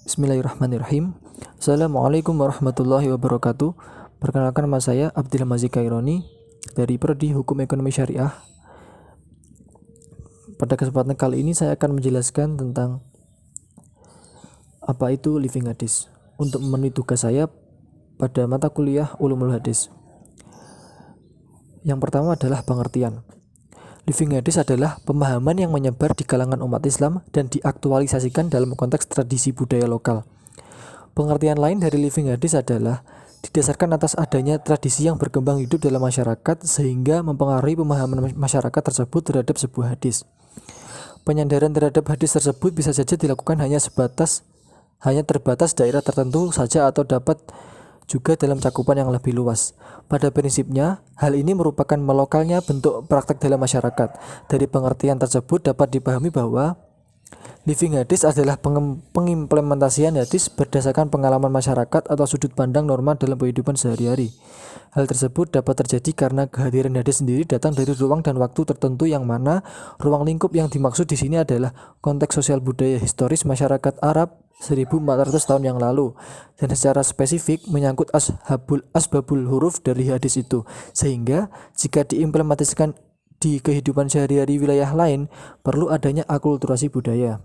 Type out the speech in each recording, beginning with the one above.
Bismillahirrahmanirrahim. Assalamualaikum warahmatullahi wabarakatuh. Perkenalkan, nama saya Abdillah Mazik Kaironi dari Prodi Hukum Ekonomi Syariah. Pada kesempatan kali ini saya akan menjelaskan tentang apa itu living hadis untuk memenuhi tugas saya pada mata kuliah Ulumul Hadis. Yang pertama adalah pengertian. Living hadis adalah pemahaman yang menyebar di kalangan umat Islam dan diaktualisasikan dalam konteks tradisi budaya lokal. Pengertian lain dari living hadis adalah didasarkan atas adanya tradisi yang berkembang hidup dalam masyarakat sehingga mempengaruhi pemahaman masyarakat tersebut terhadap sebuah hadis. Penyandaran terhadap hadis tersebut bisa saja dilakukan hanya terbatas daerah tertentu saja atau dapat juga dalam cakupan yang lebih luas. Pada prinsipnya, hal ini merupakan melokalnya bentuk praktek dalam masyarakat. Dari pengertian tersebut dapat dipahami bahwa living hadis adalah pengimplementasian hadis berdasarkan pengalaman masyarakat atau sudut pandang norma dalam kehidupan sehari-hari. Hal tersebut dapat terjadi karena kehadiran hadis sendiri datang dari ruang dan waktu tertentu, yang mana ruang lingkup yang dimaksud di sini adalah konteks sosial budaya historis masyarakat Arab 1400 tahun yang lalu, dan secara spesifik menyangkut asbabul huruf dari hadis itu, sehingga jika diimplementasikan di kehidupan sehari-hari wilayah lain, perlu adanya akulturasi budaya.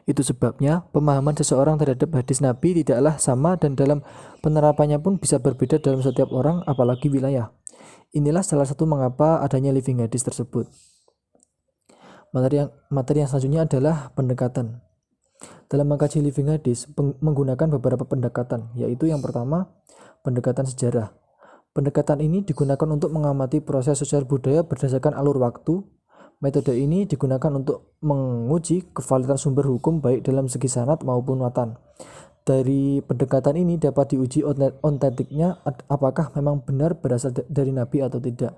Itu sebabnya pemahaman seseorang terhadap hadis Nabi tidaklah sama, dan dalam penerapannya pun bisa berbeda dalam setiap orang, apalagi wilayah. Inilah salah satu mengapa adanya living hadis tersebut. Materi yang selanjutnya adalah pendekatan. Dalam mengkaji living hadis menggunakan beberapa pendekatan, yaitu yang pertama, pendekatan sejarah. Pendekatan ini digunakan untuk mengamati proses sosial budaya berdasarkan alur waktu. Metode ini digunakan untuk menguji kevalidan sumber hukum baik dalam segi sanad maupun matan. Dari pendekatan ini dapat diuji otentiknya apakah memang benar berasal dari Nabi atau tidak.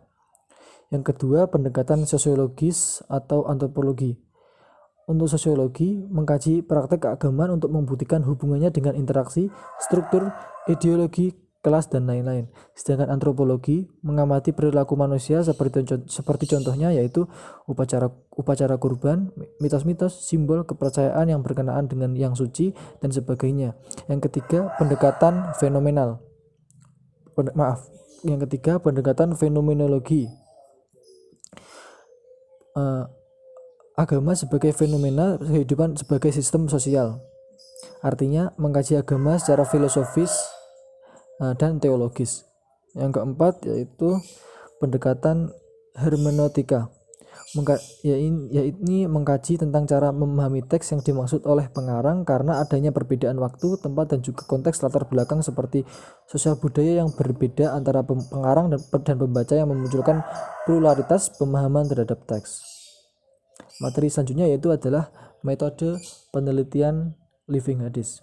Yang kedua, pendekatan sosiologis atau antropologi. Untuk sosiologi, mengkaji praktek keagamaan untuk membuktikan hubungannya dengan interaksi, struktur, ideologi, kelas, dan lain-lain. Sedangkan antropologi mengamati perilaku manusia seperti contohnya yaitu upacara kurban, mitos-mitos, simbol kepercayaan yang berkenaan dengan yang suci, dan sebagainya. Yang ketiga, pendekatan fenomenal. Yang ketiga, pendekatan fenomenologi. Agama sebagai fenomena kehidupan sebagai sistem sosial. Artinya mengkaji agama secara filosofis dan teologis. Yang keempat yaitu pendekatan hermeneutika. Yaitu mengkaji tentang cara memahami teks yang dimaksud oleh pengarang karena adanya perbedaan waktu, tempat, dan juga konteks latar belakang seperti sosial budaya yang berbeda antara pengarang dan pembaca yang memunculkan pluralitas pemahaman terhadap teks. Materi selanjutnya yaitu adalah metode penelitian living hadis.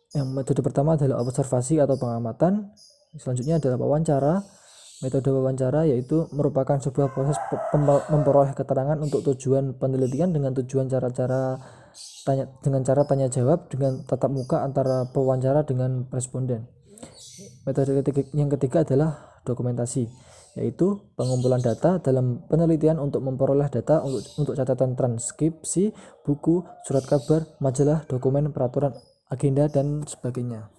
Yang metode pertama adalah observasi atau pengamatan. Selanjutnya adalah wawancara. Metode wawancara yaitu merupakan sebuah proses memperoleh keterangan untuk tujuan penelitian dengan cara tanya jawab dengan tatap muka antara pewawancara dengan responden. Metode yang ketiga adalah dokumentasi, yaitu pengumpulan data dalam penelitian untuk memperoleh data untuk catatan transkripsi, buku, surat kabar, majalah, dokumen, peraturan, agenda, dan sebagainya.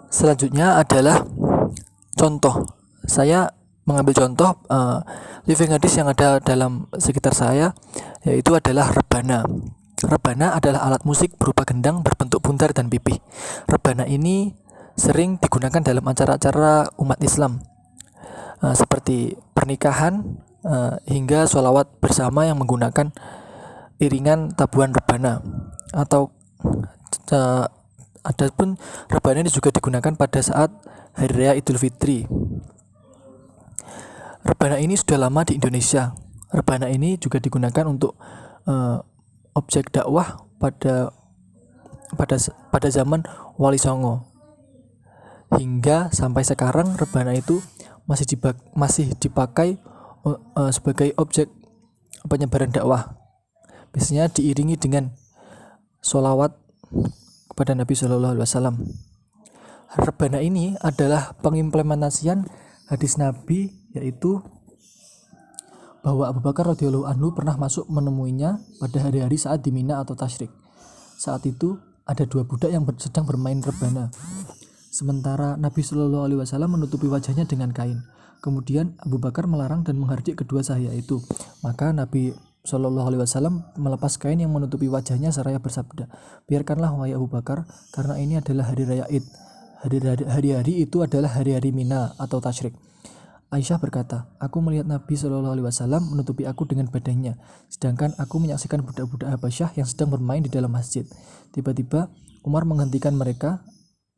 Selanjutnya adalah contoh. Saya mengambil contoh living hadis yang ada dalam sekitar saya, yaitu adalah rebana. Rebana adalah alat musik berupa gendang berbentuk buntar dan pipih. Rebana ini sering digunakan dalam acara-acara umat Islam, seperti pernikahan hingga sholawat bersama yang menggunakan iringan tabuhan rebana. Atau adapun rebana ini juga digunakan pada saat hari raya Idul Fitri. Rebana ini sudah lama di Indonesia. Rebana ini juga digunakan untuk objek dakwah pada zaman Wali Songo. Hingga sampai sekarang rebana itu masih dipakai sebagai objek penyebaran dakwah. Biasanya diiringi dengan sholawat kepada Nabi Shallallahu Alaihi Wasallam. Rebana ini adalah pengimplementasian hadis Nabi, yaitu bahwa Abu Bakar radhiyallahu anhu pernah masuk menemuinya pada hari-hari saat di Mina atau tasyrik. Saat itu ada dua budak yang sedang bermain rebana. Sementara Nabi Shallallahu Alaihi Wasallam menutupi wajahnya dengan kain. Kemudian Abu Bakar melarang dan menghardik kedua sahaya itu. Maka Nabi Shallallahu Alaihi Wasallam melepas kain yang menutupi wajahnya seraya bersabda, "Biarkanlah wahai Abu Bakar, karena ini adalah hari raya Id. Hari-hari itu adalah hari-hari Mina atau Tasyrik." Aisyah berkata, "Aku melihat Nabi Shallallahu Alaihi Wasallam menutupi aku dengan badannya, sedangkan aku menyaksikan budak-budak Habasyah yang sedang bermain di dalam masjid. Tiba-tiba Umar menghentikan mereka,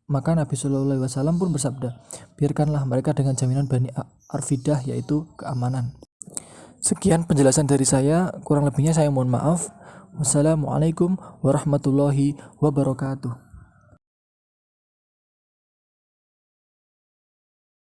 maka Nabi Shallallahu Alaihi Wasallam pun bersabda, biarkanlah mereka dengan jaminan Bani Arfidah, yaitu keamanan." Sekian penjelasan dari saya, kurang lebihnya saya mohon maaf. Wassalamualaikum warahmatullahi wabarakatuh.